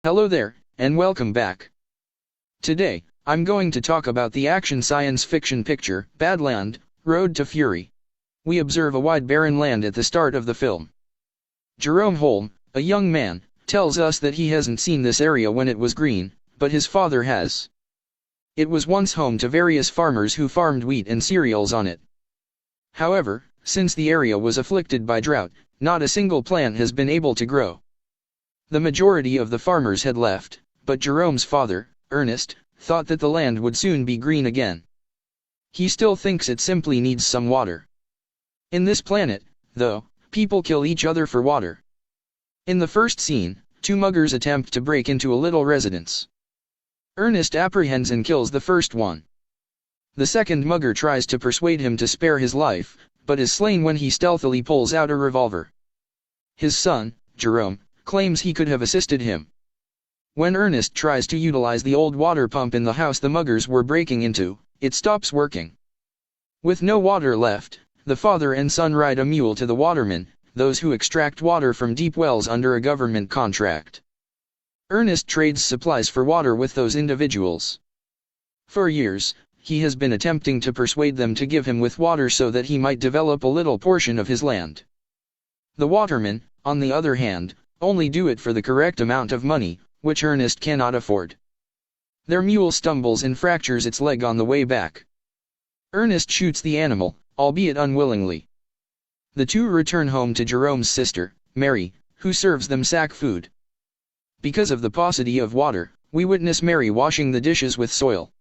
Hello there, and welcome back. Today, I'm going to talk about the action science fiction picture, Badland, Road to Fury. We observe a wide barren land at the start of the film. Jerome Holm, a young man, tells us that he hasn't seen this area when it was green, but his father has. It was once home to various farmers who farmed wheat and cereals on it. However, since the area was afflicted by drought, not a single plant has been able to grow. The majority of the farmers had left, but Jerome's father, Ernest, thought that the land would soon be green again. He still thinks it simply needs some water. In this planet, though, people kill each other for water. In the first scene, two muggers attempt to break into a little residence. Ernest apprehends and kills the first one. The second mugger tries to persuade him to spare his life, but is slain when he stealthily pulls out a revolver. His son, Jerome, claims he could have assisted him. When Ernest tries to utilize the old water pump in the house the muggers were breaking into, it stops working. With no water left, the father and son ride a mule to the watermen, those who extract water from deep wells under a government contract. Ernest trades supplies for water with those individuals. For years, he has been attempting to persuade them to give him with water so that he might develop a little portion of his land. The watermen, on the other hand, only do it for the correct amount of money, which Ernest cannot afford. Their mule stumbles and fractures its leg on the way back. Ernest shoots the animal, albeit unwillingly. The two return home to Jerome's sister, Mary, who serves them sack food. Because of the paucity of water, we witness Mary washing the dishes with soil.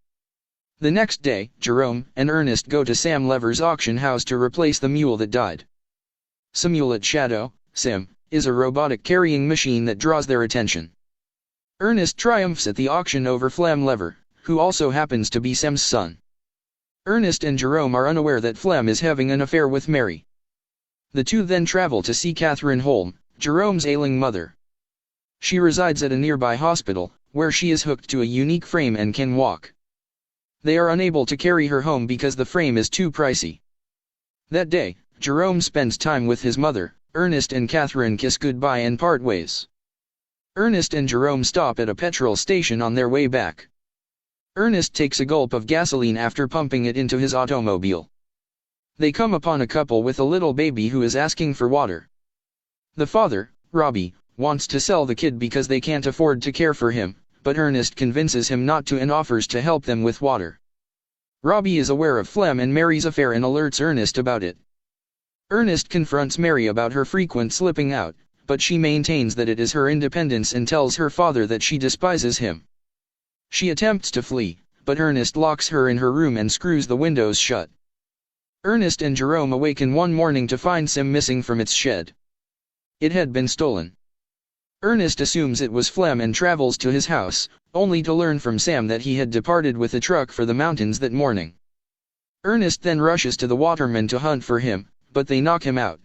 The next day, Jerome and Ernest go to Sam Lever's auction house to replace the mule that died. Samulet Shadow, Sim, is a robotic carrying machine that draws their attention. Ernest triumphs at the auction over Flam Lever, who also happens to be Sam's son. Ernest and Jerome are unaware that Flam is having an affair with Mary. The two then travel to see Catherine Holm, Jerome's ailing mother. She resides at a nearby hospital, where she is hooked to a unique frame and can walk. They are unable to carry her home because the frame is too pricey. That day, Jerome spends time with his mother. Ernest and Catherine kiss goodbye and part ways. Ernest and Jerome stop at a petrol station on their way back. Ernest takes a gulp of gasoline after pumping it into his automobile. They come upon a couple with a little baby who is asking for water. The father, Robbie, wants to sell the kid because they can't afford to care for him, but Ernest convinces him not to and offers to help them with water. Robbie is aware of Flam and Mary's affair and alerts Ernest about it. Ernest confronts Mary about her frequent slipping out, but she maintains that it is her independence and tells her father that she despises him. She attempts to flee, but Ernest locks her in her room and screws the windows shut. Ernest and Jerome awaken one morning to find Sim missing from its shed. It had been stolen. Ernest assumes it was Flam and travels to his house, only to learn from Sam that he had departed with a truck for the mountains that morning. Ernest then rushes to the watermen to hunt for him, but they knock him out.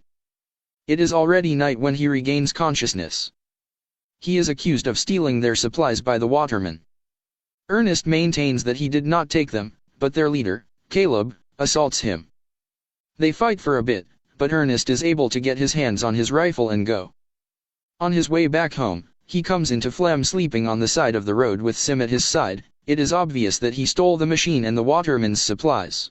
It is already night when he regains consciousness. He is accused of stealing their supplies by the watermen. Ernest maintains that he did not take them, but their leader, Caleb, assaults him. They fight for a bit, but Ernest is able to get his hands on his rifle and go. On his way back home, he comes into Flam sleeping on the side of the road with Sim at his side. It is obvious that he stole the machine and the watermen's supplies.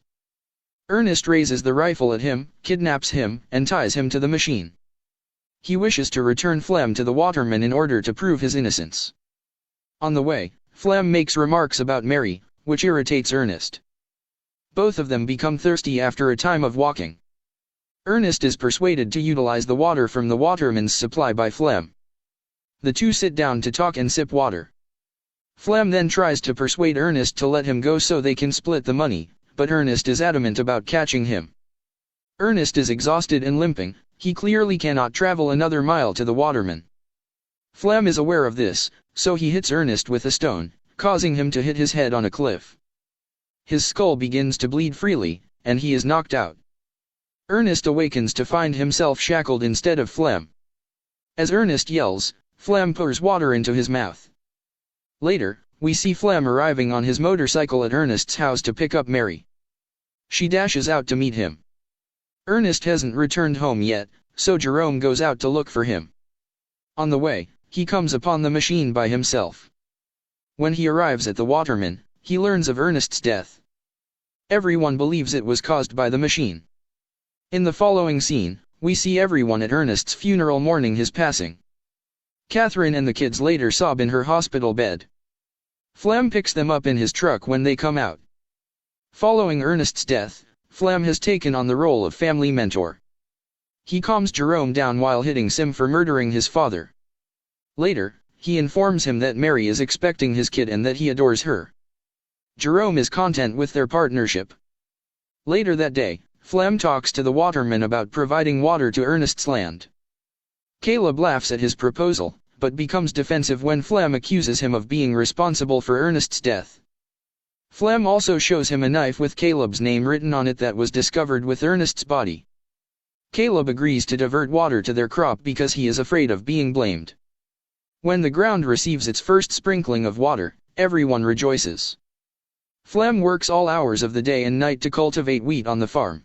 Ernest raises the rifle at him, kidnaps him, and ties him to the machine. He wishes to return Flam to the watermen in order to prove his innocence. On the way, Flam makes remarks about Mary, which irritates Ernest. Both of them become thirsty after a time of walking. Ernest is persuaded to utilize the water from the watermen's supply by Flam. The two sit down to talk and sip water. Flam then tries to persuade Ernest to let him go so they can split the money, but Ernest is adamant about catching him. Ernest is exhausted and limping, he clearly cannot travel another mile to the watermen. Flam is aware of this, so he hits Ernest with a stone, causing him to hit his head on a cliff. His skull begins to bleed freely, and he is knocked out. Ernest awakens to find himself shackled instead of Flam. As Ernest yells, Flam pours water into his mouth. Later, we see Flam arriving on his motorcycle at Ernest's house to pick up Mary. She dashes out to meet him. Ernest hasn't returned home yet, so Jerome goes out to look for him. On the way, he comes upon the machine by himself. When he arrives at the waterman, he learns of Ernest's death. Everyone believes it was caused by the machine. In the following scene, we see everyone at Ernest's funeral mourning his passing. Catherine and the kids later sob in her hospital bed. Flam picks them up in his truck when they come out. Following Ernest's death, Flam has taken on the role of family mentor. He calms Jerome down while hitting Sim for murdering his father. Later, he informs him that Mary is expecting his kid and that he adores her. Jerome is content with their partnership. Later that day, Flam talks to the waterman about providing water to Ernest's land. Caleb laughs at his proposal, but becomes defensive when Flam accuses him of being responsible for Ernest's death. Flam also shows him a knife with Caleb's name written on it that was discovered with Ernest's body. Caleb agrees to divert water to their crop because he is afraid of being blamed. When the ground receives its first sprinkling of water, everyone rejoices. Flam works all hours of the day and night to cultivate wheat on the farm.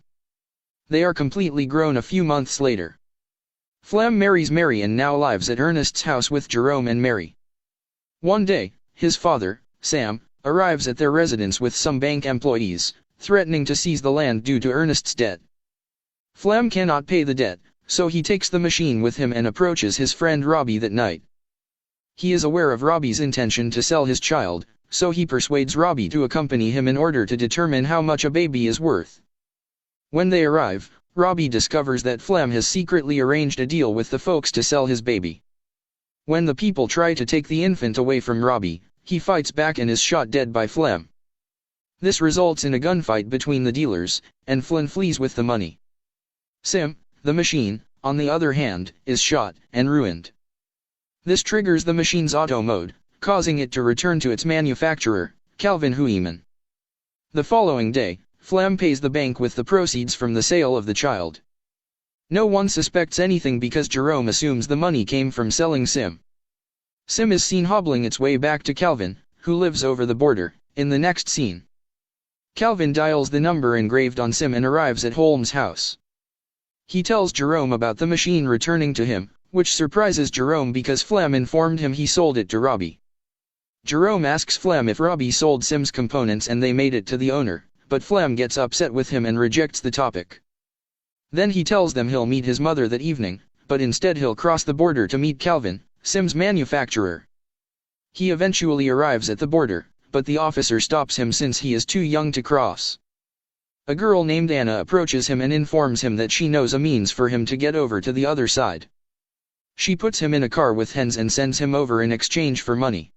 They are completely grown a few months later. Flam marries Mary and now lives at Ernest's house with Jerome and Mary. One day, his father, Sam, arrives at their residence with some bank employees, threatening to seize the land due to Ernest's debt. Flam cannot pay the debt, so he takes the machine with him and approaches his friend Robbie that night. He is aware of Robbie's intention to sell his child, so he persuades Robbie to accompany him in order to determine how much a baby is worth. When they arrive, Robbie discovers that Flam has secretly arranged a deal with the folks to sell his baby. When the people try to take the infant away from Robbie, he fights back and is shot dead by Flam. This results in a gunfight between the dealers, and Flynn flees with the money. Sim, the machine, on the other hand, is shot and ruined. This triggers the machine's auto mode, causing it to return to its manufacturer, Calvin Hueman. The following day, Flam pays the bank with the proceeds from the sale of the child. No one suspects anything because Jerome assumes the money came from selling Sim. Sim is seen hobbling its way back to Calvin, who lives over the border, in the next scene. Calvin dials the number engraved on Sim and arrives at Holmes' house. He tells Jerome about the machine returning to him, which surprises Jerome because Flam informed him he sold it to Robbie. Jerome asks Flam if Robbie sold Sim's components and they made it to the owner, but Flam gets upset with him and rejects the topic. Then he tells them he'll meet his mother that evening, but instead he'll cross the border to meet Calvin, Sim's manufacturer. He eventually arrives at the border, but the officer stops him since he is too young to cross. A girl named Anna approaches him and informs him that she knows a means for him to get over to the other side. She puts him in a car with hens and sends him over in exchange for money.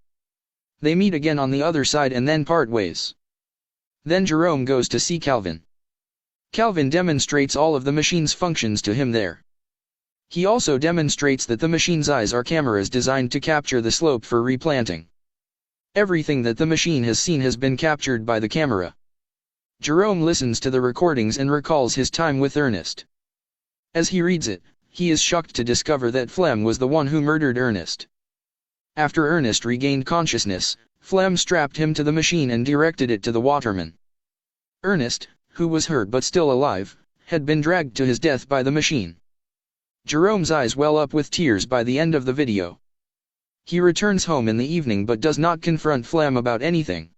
They meet again on the other side and then part ways. Then Jerome goes to see Calvin. Calvin demonstrates all of the machine's functions to him there. He also demonstrates that the machine's eyes are cameras designed to capture the slope for replanting. Everything that the machine has seen has been captured by the camera. Jerome listens to the recordings and recalls his time with Ernest. As he reads it, he is shocked to discover that Flam was the one who murdered Ernest. After Ernest regained consciousness, Flam strapped him to the machine and directed it to the waterman. Ernest, who was hurt but still alive, had been dragged to his death by the machine. Jerome's eyes well up with tears by the end of the video. He returns home in the evening but does not confront Flam about anything.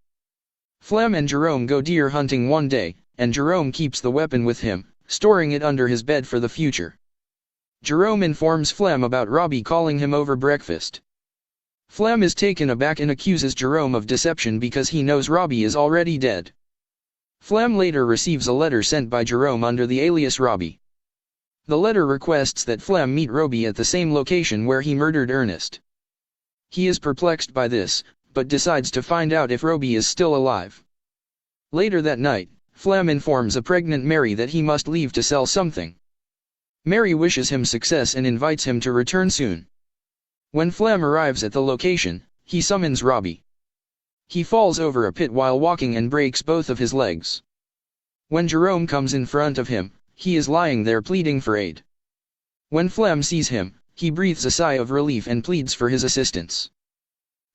Flam and Jerome go deer hunting one day, and Jerome keeps the weapon with him, storing it under his bed for the future. Jerome informs Flam about Robbie calling him over breakfast. Flam is taken aback and accuses Jerome of deception because he knows Robbie is already dead. Flam later receives a letter sent by Jerome under the alias Robbie. The letter requests that Flam meet Robbie at the same location where he murdered Ernest. He is perplexed by this, but decides to find out if Robbie is still alive. Later that night, Flam informs a pregnant Mary that he must leave to sell something. Mary wishes him success and invites him to return soon. When Flam arrives at the location, he summons Robbie. He falls over a pit while walking and breaks both of his legs. When Jerome comes in front of him, he is lying there pleading for aid. When Flam sees him, he breathes a sigh of relief and pleads for his assistance.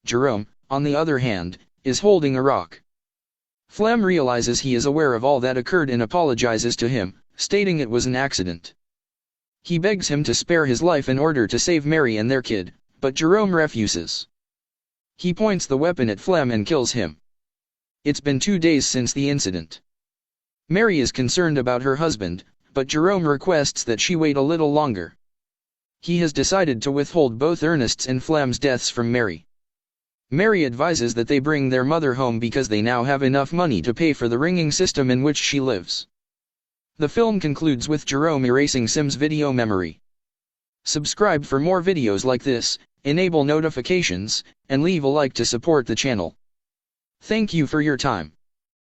Jerome, on the other hand, is holding a rock. Flam realizes he is aware of all that occurred and apologizes to him, stating it was an accident. He begs him to spare his life in order to save Mary and their kid, but Jerome refuses. He points the weapon at Flem and kills him. It's been 2 days since the incident. Mary is concerned about her husband, but Jerome requests that she wait a little longer. He has decided to withhold both Ernest's and Flem's deaths from Mary. Mary advises that they bring their mother home because they now have enough money to pay for the ringing system in which she lives. The film concludes with Jerome erasing Sim's video memory. Subscribe for more videos like this, enable notifications, and leave a like to support the channel. Thank you for your time.